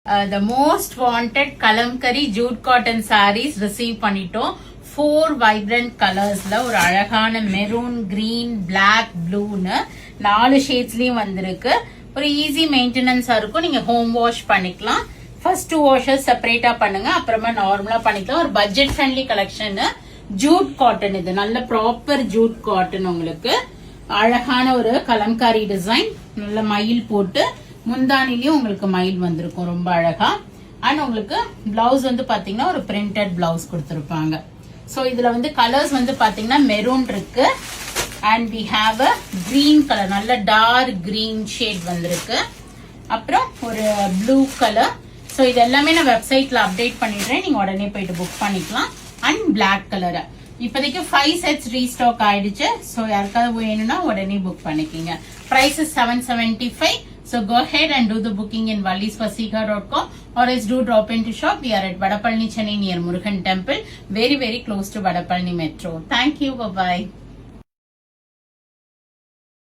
The most wanted kalamkari jute cotton sarees receive பண்ணிட்டோம். 4 vibrant colorsல ஒரு அழகான மெரூன், கிரீன், பிளாக், ப்ளூன்னு 4 ஷேட்ஸ்லயும் வந்திருக்கு. ஒரு ஈஸி மெயின்டெனன்ஸா இருக்கும். நீங்க ஹோம் வாஷ் பண்ணிக்கலாம். ஃபர்ஸ்ட் 2 வாஷஸ் செப்பரேட்டா பண்ணுங்க, அப்புறமா நார்மலா பண்ணிக்கலாம். ஒரு budget friendly collection. Jude cotton, இது நல்ல ப்ராப்பர் ஜூட் காட்டன். உங்களுக்கு அழகான ஒரு கலம்காரி டிசைன், நல்ல மயில் போட்டு முந்தானிலையும் உங்களுக்கு மயில் வந்திருக்கும் ரொம்ப அழகா. அண்ட் உங்களுக்கு பிளவுஸ் வந்து பாத்தீங்கன்னா ஒரு பிரிண்டட் பிளவுஸ் கொடுத்திருப்பாங்க. சோ இதுல வந்து கலர்ஸ் வந்து பாத்தீங்கன்னா மெரூன் இருக்கு, and we have a green colour, நல்ல டார்க் கிரீன் ஷேட் வந்திருக்கு. அப்புறம் ஒரு ப்ளூ கலர். சோ இது எல்லாமே நான் வெப்சைட்ல அப்டேட் பண்ணிடுறேன், நீங்க உடனே போயிட்டு புக் பண்ணிக்கலாம். அண்ட் பிளாக் கலர் இப்போதைக்கு 5 செட்ஸ் ரீஸ்டாக் ஆயிடுச்சு. சோ யாருக்காவது வேணும்னா உடனே புக் பண்ணிக்கீங்க. Price is 775. So go ahead and do the booking in vallisvasika.com or else do drop into shop. We are at Vadapalani, Chennai near Murugan Temple, very close to Vadapalani Metro. Thank you. Bye bye.